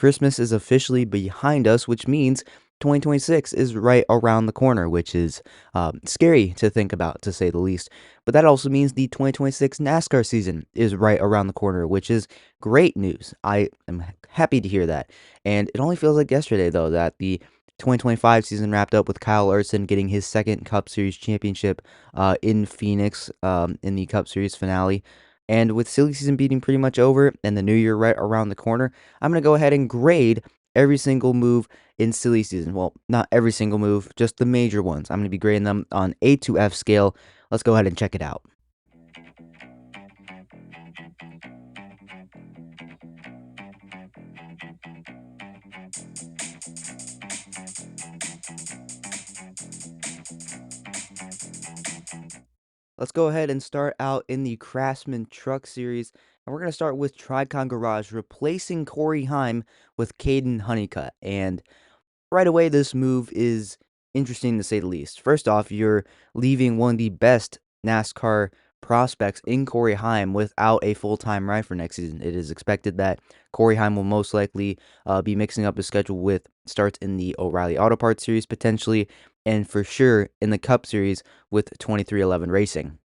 Christmas is officially behind us, which means 2026 is right around the corner, which is scary to think about, to say the least. But that also means the 2026 NASCAR season is right around the corner, which is great news. I am happy to hear that. And it only feels like yesterday, though, that the 2025 season wrapped up with Kyle Larson getting his second Cup Series championship in Phoenix in the Cup Series finale. And with silly season being pretty much over and the new year right around the corner, I'm going to go ahead and grade every single move in silly season. Well, not every single move, just the major ones. I'm going to be grading them on A to F scale. Let's go ahead and check it out. Let's go ahead and start out in the Craftsman Truck Series. And we're going to start with Tricon Garage replacing Corey Heim with Caden Honeycutt. And right away, this move is interesting to say the least. First off, you're leaving one of the best NASCAR prospects in Corey Heim without a full-time ride for next season. It is expected that Corey Heim will most likely be mixing up his schedule with starts in the O'Reilly Auto Parts Series potentially, and for sure in the Cup Series with 2311 Racing.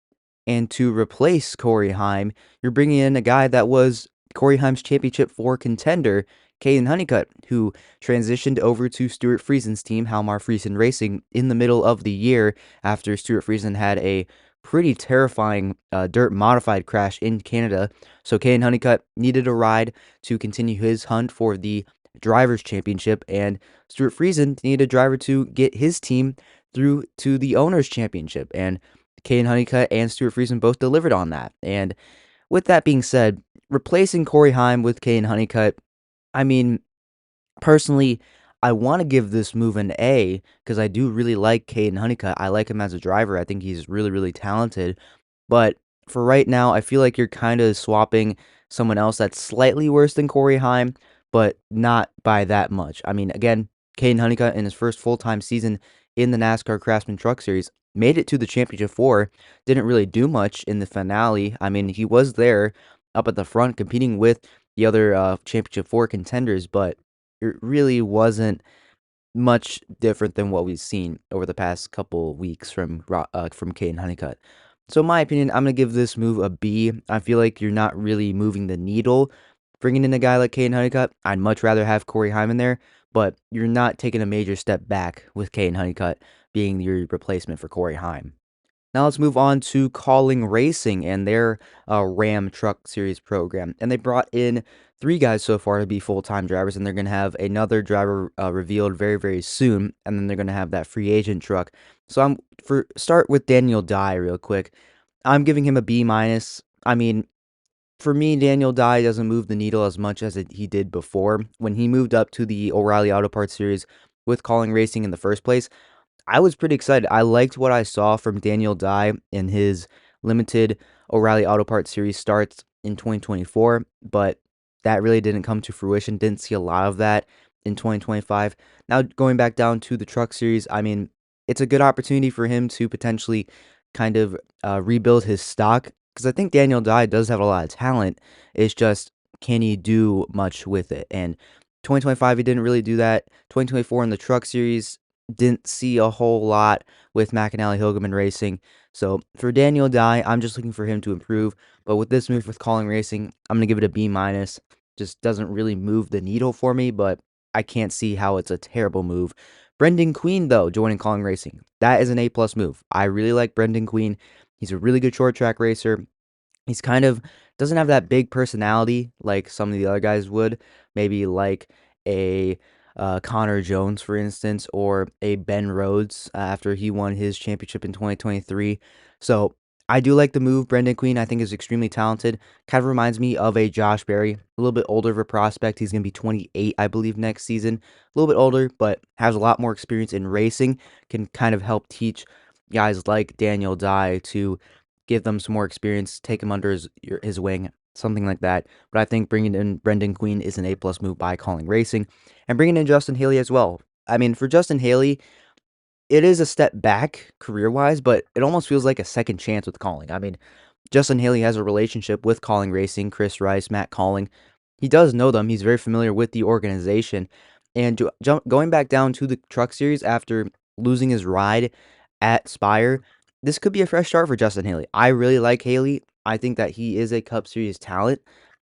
And to replace Corey Heim, you're bringing in a guy that was Corey Heim's Championship 4 contender, Caden Honeycutt, who transitioned over to Stuart Friesen's team, Halmar Friesen Racing, in the middle of the year after Stuart Friesen had a pretty terrifying dirt modified crash in Canada. So Caden Honeycutt needed a ride to continue his hunt for the Drivers' Championship, and Stuart Friesen needed a driver to get his team through to the Owners' Championship. And Caden Honeycutt and Stuart Friesen both delivered on that. And with that being said, replacing Corey Heim with Caden Honeycutt, I mean, personally, I want to give this move an A because I do really like Caden Honeycutt. I like him as a driver. I think he's really, really talented. But for right now, I feel like you're kind of swapping someone else that's slightly worse than Corey Heim, but not by that much. I mean, again, Caden Honeycutt in his first full-time season in the NASCAR Craftsman Truck Series made it to the Championship 4, didn't really do much in the finale. I mean, he was there up at the front competing with the other Championship 4 contenders, but it really wasn't much different than what we've seen over the past couple weeks from Caden Honeycutt. So in my opinion, I'm going to give this move a B. I feel like you're not really moving the needle bringing in a guy like Caden Honeycutt. I'd much rather have Corey Heim in there, but you're not taking a major step back with Caden Honeycutt being your replacement for Corey Heim. Now let's move on to Calling Racing and their Ram Truck Series program. And they brought in 3 guys so far to be full-time drivers, and they're going to have another driver revealed very, very soon, and then they're going to have that free agent truck. So start with Daniel Dye real quick. I'm giving him a B minus. I mean, for me, Daniel Dye doesn't move the needle as much as he did before. When he moved up to the O'Reilly Auto Parts Series with Calling Racing in the first place, I was pretty excited. I liked what I saw from Daniel Dye in his limited O'Reilly Auto Parts Series starts in 2024, but that really didn't come to fruition. Didn't see a lot of that in 2025. Now, going back down to the Truck Series, I mean, it's a good opportunity for him to potentially kind of rebuild his stock because I think Daniel Dye does have a lot of talent. It's just, can he do much with it? And 2025, he didn't really do that. 2024 in the Truck Series, didn't see a whole lot with McAnally Hilgeman Racing. So for Daniel Dye, I'm just looking for him to improve. But with this move with Calling Racing, I'm going to give it a B minus. Just doesn't really move the needle for me, but I can't see how it's a terrible move. Brendan Queen, though, joining Calling Racing. That is an A-plus move. I really like Brendan Queen. He's a really good short track racer. He's kind of doesn't have that big personality like some of the other guys would. Maybe like a Connor Jones, for instance, or a Ben Rhodes after he won his championship in 2023. So I do like the move. Brendan Queen, I think, is extremely talented. Kind of reminds me of a Josh Berry, a little bit older of a prospect. He's going to be 28, I believe, next season. A little bit older, but has a lot more experience in racing. Can kind of help teach guys like Daniel Dye to give them some more experience, take him under his wing, something like that. But I think bringing in Brendan Queen is an A-plus move by Calling Racing. And bringing in Justin Haley as well. I mean, for Justin Haley, it is a step back career-wise, but it almost feels like a second chance with Calling. I mean, Justin Haley has a relationship with Calling Racing, Chris Rice, Matt Calling. He does know them. He's very familiar with the organization. And going back down to the Truck Series after losing his ride at Spire, this could be a fresh start for Justin Haley. I really like Haley. I think that he is a Cup Series talent.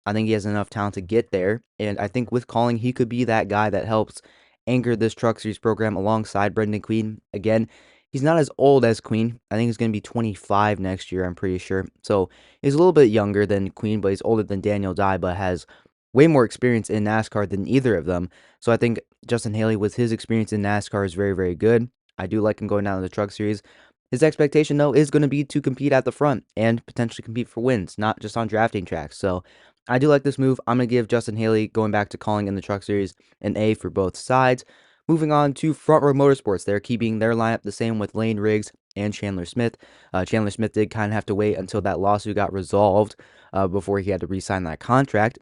I think he has enough talent to get there. And I think with calling, he could be that guy that helps anchor this Truck Series program alongside Brendan Queen. Again, he's not as old as Queen. I think he's going to be 25 next year, I'm pretty sure. So he's a little bit younger than Queen, but he's older than Daniel Dye, but has way more experience in NASCAR than either of them. So I think Justin Haley, with his experience in NASCAR, is very, very good. I do like him going down to the Truck Series. His expectation, though, is going to be to compete at the front and potentially compete for wins, not just on drafting tracks. So I do like this move. I'm going to give Justin Haley, going back to calling in the Truck Series, an A for both sides. Moving on to Front Row Motorsports. They're keeping their lineup the same with Lane Riggs and Chandler Smith. Chandler Smith did kind of have to wait until that lawsuit got resolved before he had to re-sign that contract.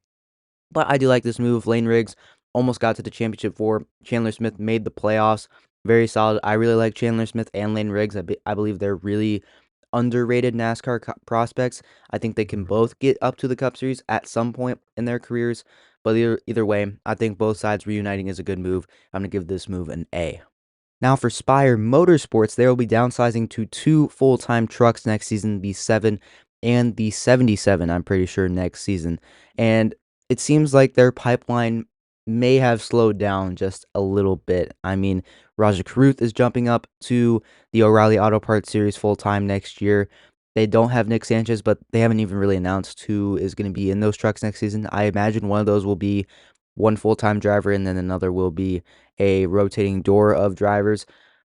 But I do like this move. Lane Riggs almost got to the championship four. Chandler Smith made the playoffs. Very solid. I really like Chandler Smith and Lane Riggs. I believe they're really underrated NASCAR prospects. I think they can both get up to the Cup Series at some point in their careers. But either way, I think both sides reuniting is a good move. I'm going to give this move an A. Now for Spire Motorsports, they will be downsizing to 2 full-time trucks next season, the 7 and the 77, I'm pretty sure, next season. And it seems like their pipeline may have slowed down just a little bit. I mean, Raja Karuth is jumping up to the O'Reilly Auto Parts Series full-time next year. They don't have Nick Sanchez, but they haven't even really announced who is going to be in those trucks next season. I imagine one of those will be one full-time driver, and then another will be a rotating door of drivers.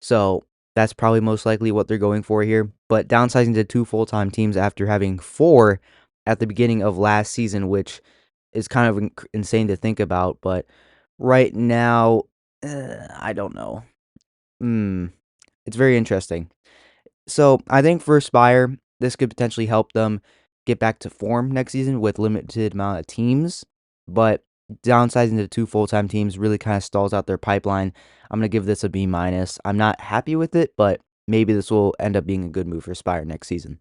So that's probably most likely what they're going for here. But downsizing to 2 full-time teams after having 4 at the beginning of last season, which is kind of insane to think about. But right now, I don't know. It's very interesting. So I think for Spire, this could potentially help them get back to form next season with limited amount of teams. But downsizing to 2 full-time teams really kind of stalls out their pipeline. I'm going to give this a B minus. I'm not happy with it, but maybe this will end up being a good move for Spire next season.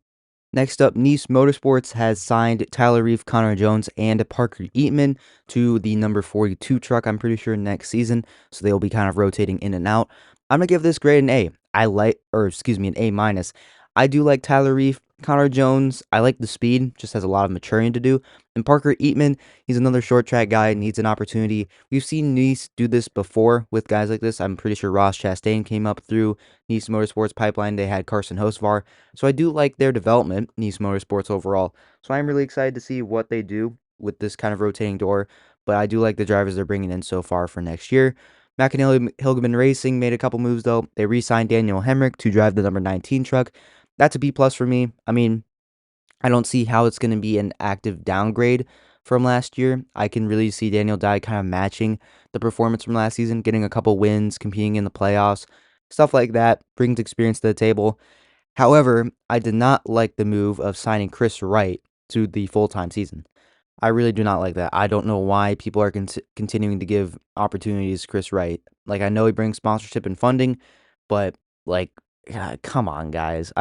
Next up, Nice Motorsports has signed Tyler Reeve, Connor Jones, and Parker Eatman to the number 42 truck, I'm pretty sure, next season. So they'll be kind of rotating in and out. I'm going to give this grade an A. An A minus. I do like Tyler Reeve. Connor Jones, I like the speed, just has a lot of maturing to do. And Parker Eatman, he's another short track guy, needs an opportunity. We've seen Nice do this before with guys like this. I'm pretty sure Ross Chastain came up through Nice Motorsports pipeline. They had Carson Hosvar. So I do like their development, Nice Motorsports overall. So I'm really excited to see what they do with this kind of rotating door. But I do like the drivers they're bringing in so far for next year. McAnally Hilgeman Racing made a couple moves, though. They re-signed Daniel Hemrick to drive the number 19 truck. That's a B plus for me. I mean, I don't see how it's going to be an active downgrade from last year. I can really see Daniel Dye kind of matching the performance from last season, getting a couple wins, competing in the playoffs, stuff like that, brings experience to the table. However, I did not like the move of signing Chris Wright to the full-time season. I really do not like that. I don't know why people are continuing to give opportunities to Chris Wright. Like, I know he brings sponsorship and funding, but, like, God, come on, guys.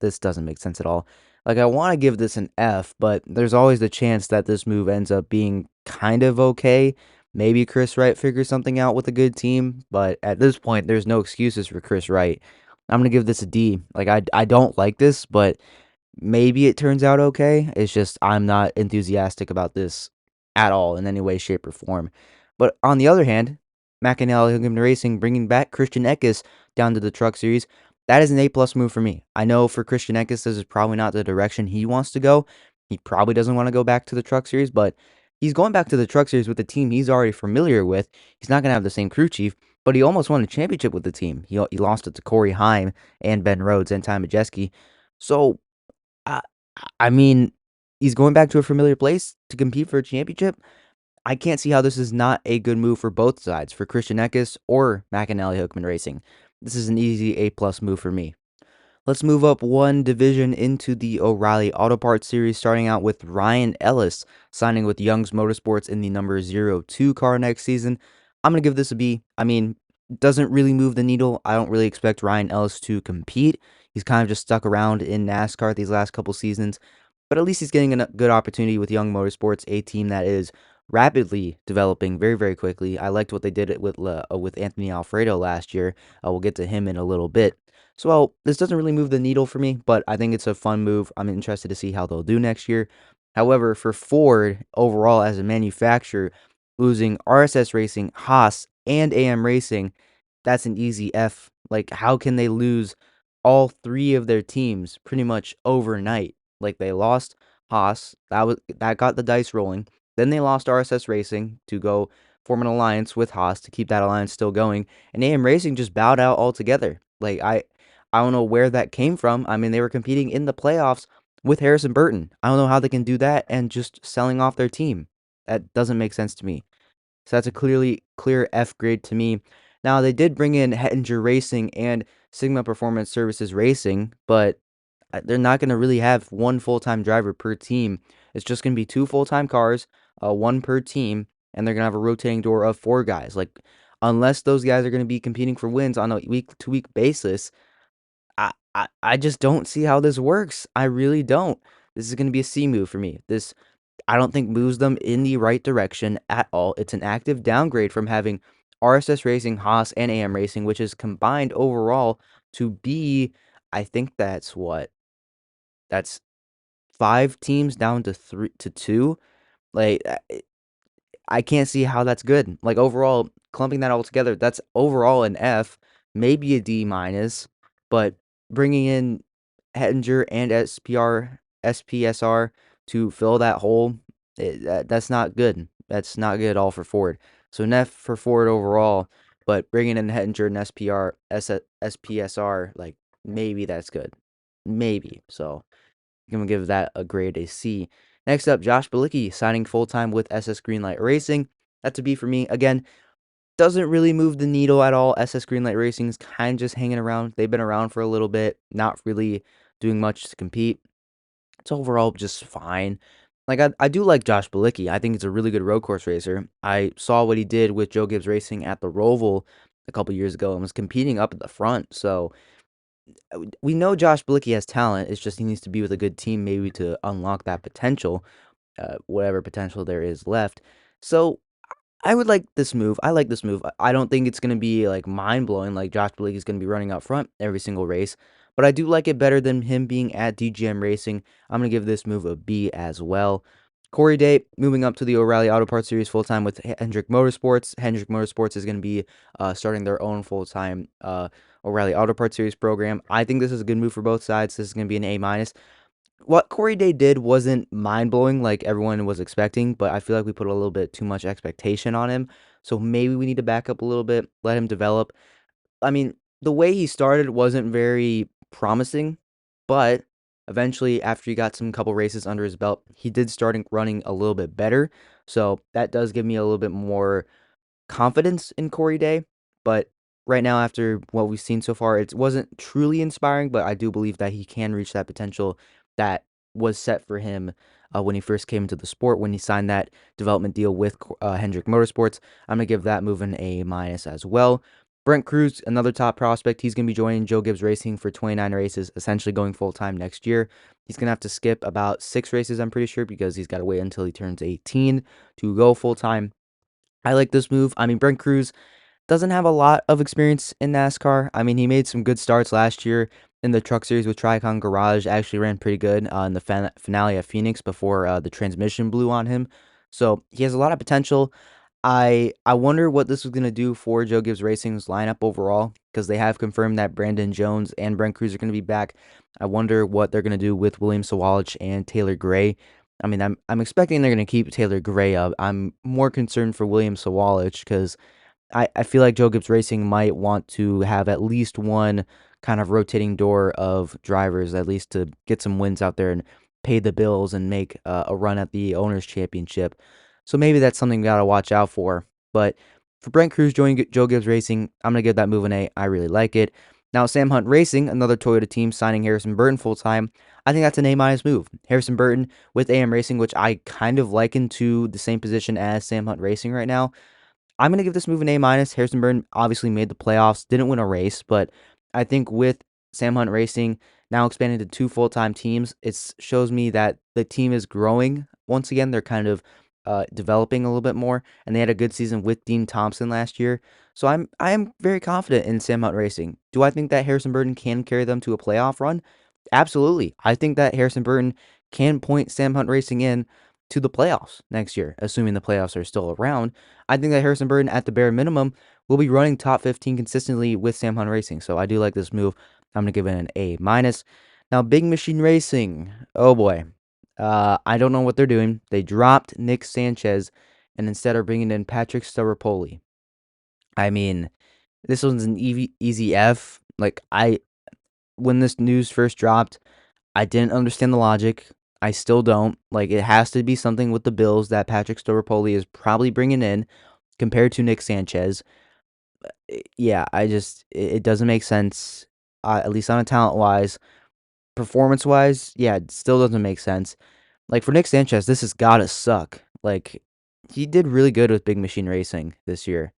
This doesn't make sense at all. Like, I want to give this an F, but there's always the chance that this move ends up being kind of okay. Maybe Chris Wright figures something out with a good team, but at this point, there's no excuses for Chris Wright. I'm going to give this a D. Like, I don't like this, but maybe it turns out okay. It's just I'm not enthusiastic about this at all in any way, shape, or form. But on the other hand, McAnally Racing bringing back Christian Eckes down to the Truck Series, that is an A-plus move for me. I know for Christian Eckes, this is probably not the direction he wants to go. He probably doesn't want to go back to the Truck Series, but he's going back to the Truck Series with a team he's already familiar with. He's not going to have the same crew chief, but he almost won a championship with the team. He lost it to Corey Heim and Ben Rhodes and Ty Majeski. So I I mean, he's going back to a familiar place to compete for a championship. I can't see how this is not a good move for both sides, for Christian Eckes or McAnally Hookman Racing. This is an easy A-plus move for me. Let's move up one division into the O'Reilly Auto Parts Series, starting out with Ryan Ellis signing with Young's Motorsports in the number 02 car next season. I'm going to give this a B. I mean, doesn't really move the needle. I don't really expect Ryan Ellis to compete. He's kind of just stuck around in NASCAR these last couple seasons, but at least he's getting a good opportunity with Young Motorsports, a team that is rapidly developing very, very quickly. I liked what they did it with Anthony Alfredo last year. We'll get to him in a little bit. So, well, this doesn't really move the needle for me, but I think it's a fun move. I'm interested to see how they'll do next year. However, for Ford overall as a manufacturer, losing RSS Racing, Haas, and AM Racing, that's an easy F. Like, how can they lose all three of their teams pretty much overnight? Like, they lost Haas, that got the dice rolling. Then they lost RSS Racing to go form an alliance with Haas to keep that alliance still going, and AM Racing just bowed out altogether. Like, I don't know where that came from. I mean, they were competing in the playoffs with Harrison Burton. I don't know how they can do that and just selling off their team. That doesn't make sense to me. So that's a clear F grade to me. Now, they did bring in Hettinger Racing and Sigma Performance Services Racing, but they're not going to really have one full-time driver per team. It's just going to be two full-time cars, one per team, and they're going to have a rotating door of four guys. Like, unless those guys are going to be competing for wins on a week-to-week basis, I just don't see how this works. I really don't. This is going to be a C move for me. This I don't think moves them in the right direction at all. It's an active downgrade from having RSS Racing, Haas, and AM Racing, which is combined overall to be, I think that's what? That's five teams down to three to two. Like, I can't see how that's good. Like, overall, clumping that all together, that's overall an F, maybe a D minus, but bringing in Hettinger and SPSR to fill that hole, that's not good. That's not good at all for Ford. So an F for Ford overall, but bringing in Hettinger and SPSR, like, maybe that's good. Maybe. So I'm gonna give that a grade a C. Next up, Josh Bilicki signing full-time with SS Greenlight Racing. That's a B for me. Again, doesn't really move the needle at all. SS Greenlight Racing is kind of just hanging around. They've been around for a little bit, not really doing much to compete. It's overall just fine. Like, I do like Josh Bilicki. I think he's a really good road course racer. I saw what he did with Joe Gibbs Racing at the Roval a couple years ago and was competing up at the front. So we know Josh Bilicki has talent. It's just he needs to be with a good team maybe to unlock that potential, whatever potential there is left. So I would like this move. I like this move. I don't think it's going to be like mind blowing, like Josh Bilicki is going to be running out front every single race, but I do like it better than him being at DGM Racing. I'm going to give this move a B as well. Corey Day moving up to the O'Reilly Auto Parts Series full time with Hendrick Motorsports. Hendrick Motorsports is going to be starting their own full time O'Reilly Auto Parts Series program. I think this is a good move for both sides. This is going to be an A minus. What Corey Day did wasn't mind blowing like everyone was expecting, but I feel like we put a little bit too much expectation on him. So maybe we need to back up a little bit, let him develop. I mean, the way he started wasn't very promising, but eventually, after he got some couple races under his belt, he did start running a little bit better. So that does give me a little bit more confidence in Corey Day, but right now, after what we've seen so far, it wasn't truly inspiring, but I do believe that he can reach that potential that was set for him when he first came into the sport, when he signed that development deal with Hendrick Motorsports. I'm going to give that move an A minus as well. Brent Cruz, another top prospect. He's going to be joining Joe Gibbs Racing for 29 races, essentially going full-time next year. He's going to have to skip about 6 races, I'm pretty sure, because he's got to wait until he turns 18 to go full-time. I like this move. I mean, Brent Cruz doesn't have a lot of experience in NASCAR. I mean, he made some good starts last year in the Truck Series with Tricon Garage. Actually ran pretty good in the finale at Phoenix before the transmission blew on him. So he has a lot of potential. I wonder what this is going to do for Joe Gibbs Racing's lineup overall, because they have confirmed that Brandon Jones and Brent Cruz are going to be back. I wonder what they're going to do with William Sawalich and Taylor Gray. I mean, I'm expecting they're going to keep Taylor Gray up. I'm more concerned for William Sawalich because I feel like Joe Gibbs Racing might want to have at least one kind of rotating door of drivers, at least to get some wins out there and pay the bills and make a run at the Owners' Championship. So maybe that's something we got to watch out for. But for Brent Cruz joining Joe Gibbs Racing, I'm going to give that move an A. I really like it. Now, Sam Hunt Racing, another Toyota team signing Harrison Burton full time. I think that's an A minus move. Harrison Burton with AM Racing, which I kind of liken to the same position as Sam Hunt Racing right now. I'm going to give this move an A minus. Harrison Burton obviously made the playoffs, didn't win a race, but I think with Sam Hunt Racing now expanding to 2 full-time teams, it shows me that the team is growing. Once again, they're kind of developing a little bit more, and they had a good season with Dean Thompson last year. So I am very confident in Sam Hunt Racing. Do I think that Harrison Burton can carry them to a playoff run? Absolutely. I think that Harrison Burton can point Sam Hunt Racing in to the playoffs next year, assuming the playoffs are still around. I think that Harrison Burton, at the bare minimum, will be running top 15 consistently with Sam Hunt Racing. So I do like this move. I'm gonna give it an A minus. Now, Big Machine Racing. Oh boy, I don't know what they're doing. They dropped Nick Sanchez and instead are bringing in Patrick Staropoli. I mean, this one's an easy F. Like when this news first dropped, I didn't understand the logic. I still don't. Like, it has to be something with the Bills that Patrick Staropoli is probably bringing in compared to Nick Sanchez. Yeah, it doesn't make sense. At least on a talent wise, performance wise, yeah, it still doesn't make sense. Like for Nick Sanchez, this has gotta suck. Like he did really good with Big Machine Racing this year,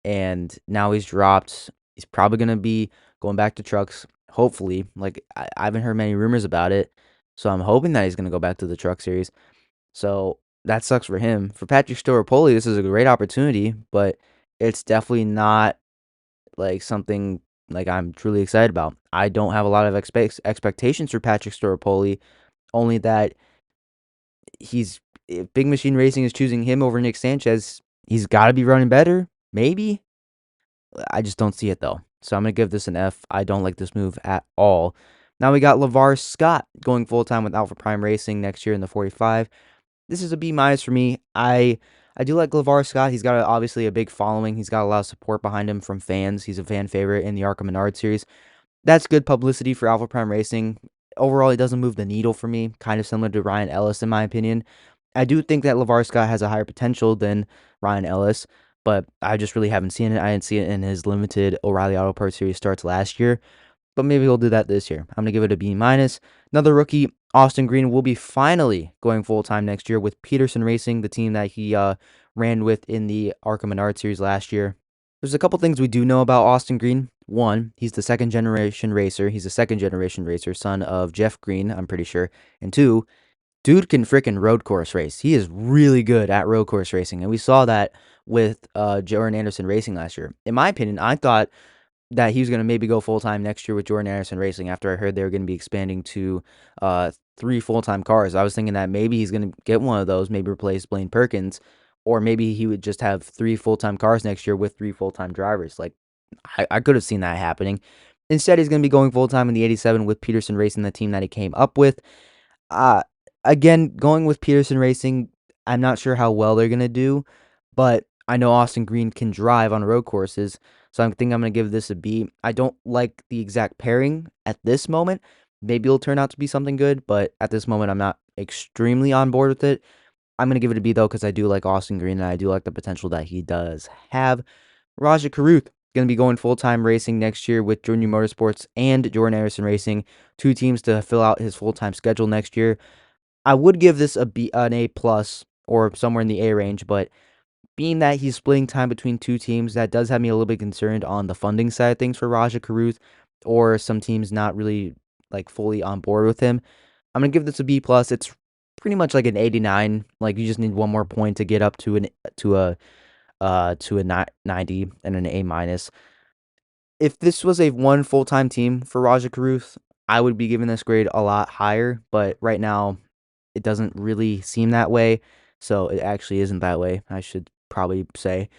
and now he's dropped. He's probably gonna be going back to trucks. Hopefully, like I haven't heard many rumors about it, so I'm hoping that he's gonna go back to the truck series. So that sucks for him. For Patrick Storopoli, this is a great opportunity, but it's definitely not like something like I'm truly excited about. I don't have a lot of expectations for Patrick Storopoli, only that he's if Big Machine Racing is choosing him over Nick Sanchez, he's got to be running better. Maybe. I just don't see it though. So I'm going to give this an F. I don't like this move at all. Now we got LeVar Scott going full time with Alpha Prime Racing next year in the 45. This is a B minus for me. I do like LeVar Scott. He's got obviously a big following. He's got a lot of support behind him from fans. He's a fan favorite in the Arkham Menard series. That's good publicity for Alpha Prime Racing. Overall, he doesn't move the needle for me. Kind of similar to Ryan Ellis, in my opinion. I do think that LeVar Scott has a higher potential than Ryan Ellis, but I just really haven't seen it. I didn't see it in his limited O'Reilly Auto Parts Series starts last year, but maybe he'll do that this year. I'm going to give it a B minus. Another rookie, Austin Green, will be finally going full time next year with Peterson Racing, the team that he ran with in the Arkham Menard Series last year. There's a couple things we do know about Austin Green. One, he's the second generation racer. He's a second generation racer, son of Jeff Green, I'm pretty sure. And two, dude can frickin' road course race. He is really good at road course racing, and we saw that with Jordan Anderson Racing last year. In my opinion, I thought that he was going to maybe go full time next year with Jordan Anderson Racing after I heard they were going to be expanding to 3 full time cars. I was thinking that maybe he's going to get one of those, maybe replace Blaine Perkins, or maybe he would just have 3 full time cars next year with 3 full time drivers. Like, I could have seen that happening. Instead, he's going to be going full time in the 87 with Peterson Racing, the team that he came up with. Uh, Again, going with Peterson Racing, I'm not sure how well they're gonna do, but I know Austin Green can drive on road courses, so I think I'm gonna give this a B. I don't like the exact pairing at this moment. Maybe it'll turn out to be something good, but at this moment, I'm not extremely on board with it. I'm gonna give it a B though, because I do like Austin Green and I do like the potential that he does have. Raja Karuth going to be going full-time racing next year with Junior Motorsports and Jordan Anderson Racing, 2 teams to fill out his full-time schedule next year. I would give this an A plus or somewhere in the A range, but being that he's splitting time between 2 teams, that does have me a little bit concerned on the funding side of things for Raja Karuth, or some teams not really like fully on board with him. I'm gonna give this a B plus. It's pretty much like an 89. Like you just need one more point to get up to a 90 and an A minus. If this was a one full-time team for Raja Karuth, I would be giving this grade a lot higher, but right now it doesn't really seem that way. So it actually isn't that way, I should probably say.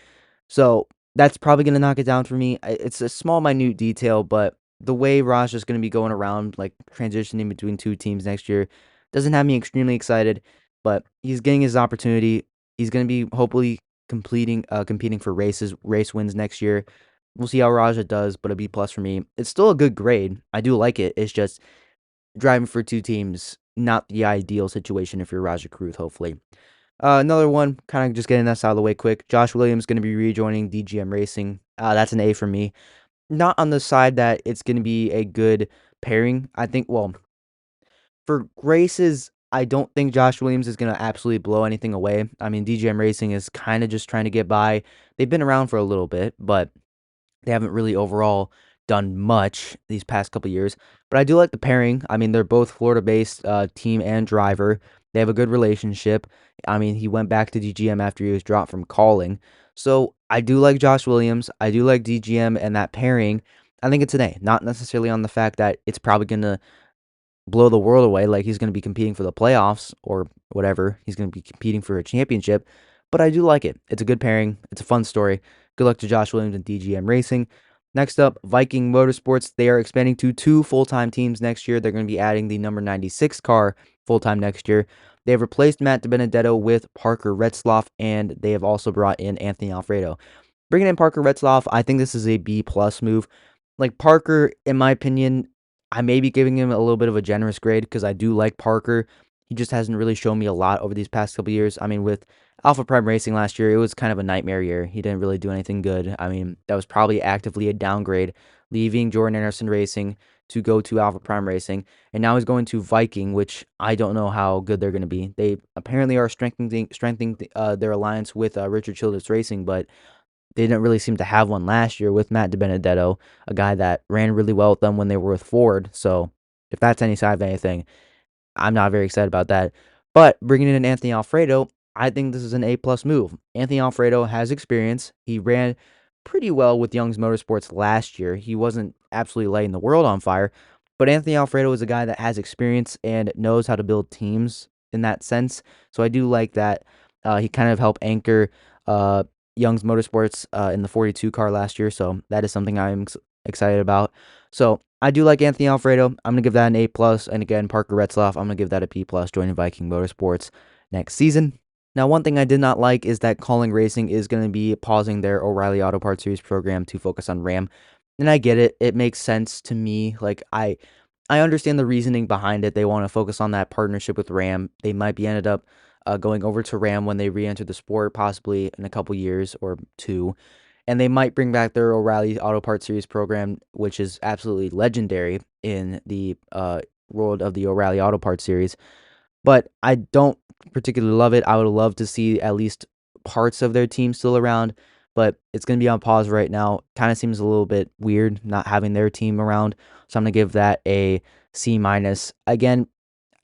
So that's probably going to knock it down for me. It's a small, minute detail, but the way Raj is going to be going around, like transitioning between 2 teams next year, doesn't have me extremely excited. But he's getting his opportunity. He's going to be hopefully competing for race wins next year. We'll see how Raja does, but a B plus for me. It's still a good grade. I do like it. It's just driving for 2 teams, not the ideal situation if you're Raja Karuth, hopefully. Another one, kind of just getting this out of the way quick. Josh Williams going to be rejoining DGM Racing. That's an A for me. Not on the side that it's going to be a good pairing. I think, well, for races, I don't think Josh Williams is going to absolutely blow anything away. I mean, DGM Racing is kind of just trying to get by. They've been around for a little bit, but they haven't really overall done much these past couple years. But I do like the pairing. I mean, they're both Florida-based team and driver. They have a good relationship. I mean, he went back to DGM after he was dropped from calling. So I do like Josh Williams. I do like DGM and that pairing. I think it's an A, not necessarily on the fact that it's probably going to blow the world away, like he's going to be competing for the playoffs or whatever. He's going to be competing for a championship, but I do like it. It's a good pairing. It's a fun story. Good luck to Josh Williams and DGM Racing. Next up, Viking Motorsports. They are expanding to 2 full-time teams next year. They're going to be adding the number 96 car full-time next year. They have replaced Matt DiBenedetto with Parker Retzloff, and they have also brought in Anthony Alfredo. Bringing in Parker Retzloff, I think this is a B-plus move. Like Parker, in my opinion, I may be giving him a little bit of a generous grade because I do like Parker. He just hasn't really shown me a lot over these past couple years. I mean, with Alpha Prime Racing last year, it was kind of a nightmare year. He didn't really do anything good. I mean, that was probably actively a downgrade, leaving Jordan Anderson Racing to go to Alpha Prime Racing, and now he's going to Viking, which I don't know how good they're going to be. They apparently are strengthening their alliance with Richard Childress Racing, but they didn't really seem to have one last year with Matt DiBenedetto, a guy that ran really well with them when they were with Ford. So if that's any side of anything, I'm not very excited about that. But bringing in Anthony Alfredo, I think this is an A-plus move. Anthony Alfredo has experience. He ran pretty well with Young's Motorsports last year. He wasn't absolutely lighting the world on fire, but Anthony Alfredo is a guy that has experience and knows how to build teams in that sense. So I do like that. He kind of helped anchor Young's Motorsports in the 42 car last year, so that is something I'm excited about. So I do like Anthony Alfredo. I'm gonna give that an A+, and again, Parker Retzloff, I'm gonna give that a B+, joining Viking Motorsports next season. Now, one thing I did not like is that Calling Racing is going to be pausing their O'Reilly Auto Parts Series program to focus on Ram, and I get it. It makes sense to me. Like I understand the reasoning behind it. They want to focus on that partnership with Ram. They might be ended up going over to Ram when they re-enter the sport, possibly in a couple years or two. And they might bring back their O'Reilly Auto Parts Series program, which is absolutely legendary in the world of the O'Reilly Auto Parts Series. But I don't particularly love it. I would love to see at least parts of their team still around, but it's going to be on pause right now. Kind of seems a little bit weird not having their team around. So I'm going to give that a C minus. Again,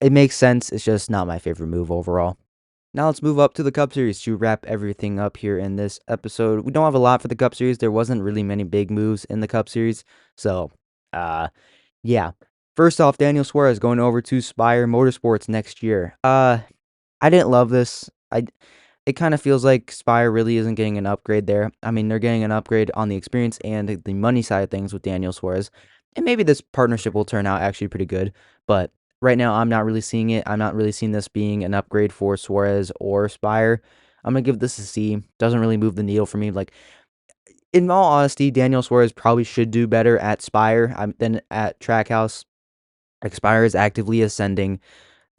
it makes sense. It's just not my favorite move overall. Now let's move up to the Cup Series to wrap everything up here in this episode. We don't have a lot for the Cup Series. There wasn't really many big moves in the Cup Series. So, yeah. First off, Daniel Suarez going over to Spire Motorsports next year. I didn't love this. It kind of feels like Spire really isn't getting an upgrade there. I mean, they're getting an upgrade on the experience and the money side of things with Daniel Suarez. And maybe this partnership will turn out actually pretty good. But right now, I'm not really seeing it. I'm not really seeing this being an upgrade for Suarez or Spire. I'm going to give this a C. Doesn't really move the needle for me. Like, in all honesty, Daniel Suarez probably should do better at Spire than at Trackhouse. Like, Spire is actively ascending.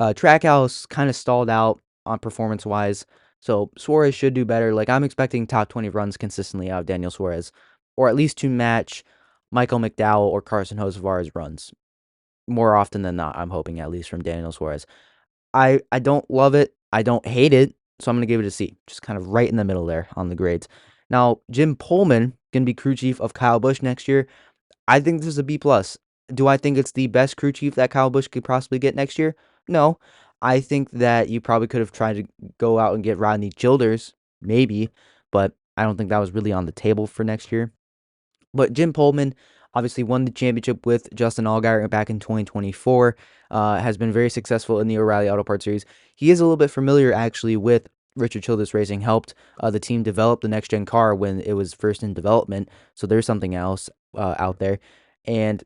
Trackhouse kind of stalled out on performance-wise, so Suarez should do better. Like, I'm expecting top 20 runs consistently out of Daniel Suarez, or at least to match Michael McDowell or Carson Hocevar's runs. More often than not, I'm hoping, at least from Daniel Suarez. I don't love it. I don't hate it, so I'm going to give it a C. Just kind of right in the middle there on the grades. Now, Jim Pullman going to be crew chief of Kyle Busch next year. I think this is a B+. Do I think it's the best crew chief that Kyle Busch could possibly get next year? No. I think that you probably could have tried to go out and get Rodney Childers, maybe, but I don't think that was really on the table for next year. But Jim Pullman obviously won the championship with Justin Allgaier back in 2024, has been very successful in the O'Reilly Auto Parts Series. He is a little bit familiar, actually, with Richard Childress Racing, helped the team develop the next-gen car when it was first in development, so there's something else out there. And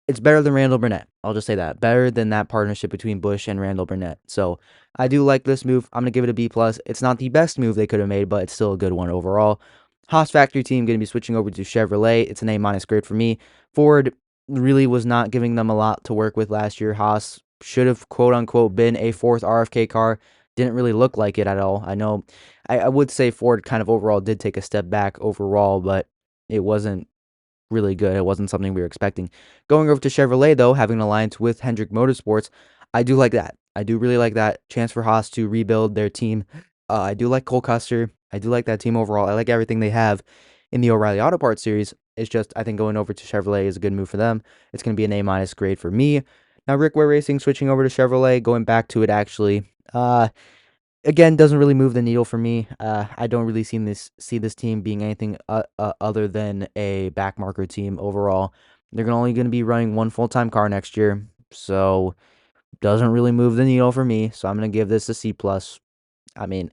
it's better than Randall Burnett. I'll just say that. Better than that partnership between Busch and Randall Burnett. So I do like this move. I'm going to give it a B+. It's not the best move they could have made, but it's still a good one overall. Haas factory team going to be switching over to Chevrolet. It's an A- grade for me. Ford really was not giving them a lot to work with last year. Haas should have, quote-unquote, been a fourth RFK car. Didn't really look like it at all. I know I would say Ford kind of overall did take a step back overall, but it wasn't really good. It wasn't something we were expecting. Going over to Chevrolet, though, having an alliance with Hendrick Motorsports, I do like that. I do really like that. Chance for Haas to rebuild their team. I do like Cole Custer. I do like that team overall. I like everything they have in the O'Reilly Auto Parts Series. It's just, I think going over to Chevrolet is a good move for them. It's going to be an A- grade for me. Now, Rick Ware Racing switching over to Chevrolet, going back to it actually. Again, doesn't really move the needle for me. I don't really see this team being anything other than a backmarker team overall. They're only going to be running one full-time car next year, so doesn't really move the needle for me. So I'm going to give this a C plus. I mean,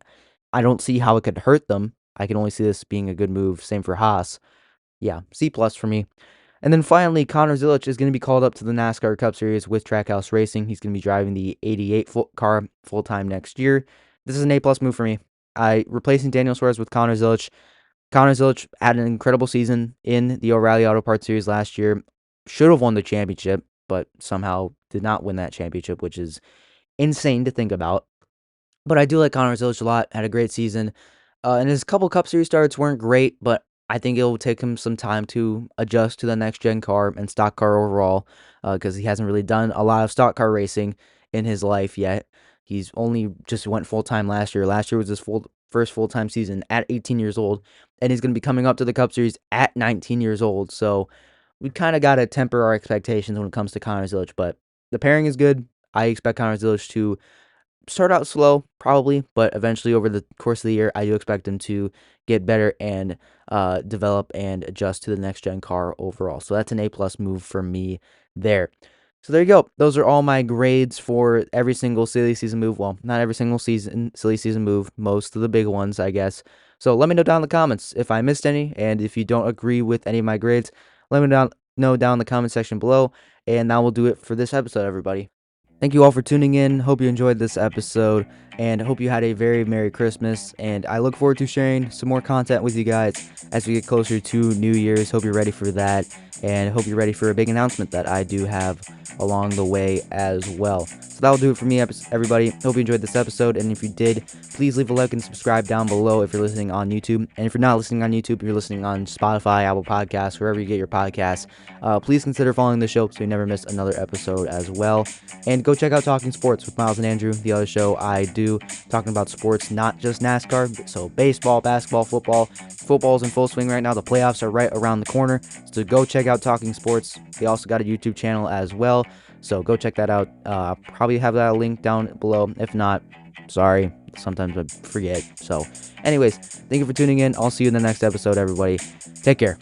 I don't see how it could hurt them. I can only see this being a good move. Same for Haas. Yeah, C plus for me. And then finally, Connor Zilic is going to be called up to the NASCAR Cup Series with Trackhouse Racing. He's going to be driving the 88 car full time next year. This is an A plus move for me. Replacing Daniel Suarez with Connor Zilic. Connor Zilic had an incredible season in the O'Reilly Auto Parts Series last year. Should have won the championship, but somehow did not win that championship, which is insane to think about. But I do like Connor Zilic a lot. Had a great season. And his couple Cup Series starts weren't great, but I think it'll take him some time to adjust to the next gen car and stock car overall, because he hasn't really done a lot of stock car racing in his life yet. He's only just went full time last year. Last year was his first full time season at 18 years old, and he's going to be coming up to the Cup Series at 19 years old. So we kind of got to temper our expectations when it comes to Connor Zilic, but the pairing is good. I expect Connor Zilic to start out slow, probably, but eventually over the course of the year, I do expect him to get better and develop and adjust to the next gen car overall. So that's an A plus move for me there. So there you go. Those are all my grades for every single silly season move. Well, not every single silly season move, most of the big ones, I guess. So let me know down in the comments if I missed any, and if you don't agree with any of my grades, let me know down in the comment section below, and that will do it for this episode, everybody. Thank you all for tuning in. Hope you enjoyed this episode and hope you had a very Merry Christmas. And I look forward to sharing some more content with you guys as we get closer to New Year's. Hope you're ready for that and hope you're ready for a big announcement that I do have along the way as well. So that'll do it for me, everybody. Hope you enjoyed this episode. And if you did, please leave a like and subscribe down below if you're listening on YouTube. And if you're not listening on YouTube, you're listening on Spotify, Apple Podcasts, wherever you get your podcasts, please consider following the show so you never miss another episode as well. And go check out Talking Sports with Miles and Andrew, the other show I do, talking about sports, not just NASCAR. So baseball, basketball, football. Football's in full swing right now. The playoffs are right around the corner. So go check out Talking Sports. They also got a YouTube channel as well. So go check that out. I'll probably have that link down below. If not, sorry. Sometimes I forget. So anyways, thank you for tuning in. I'll see you in the next episode, everybody. Take care.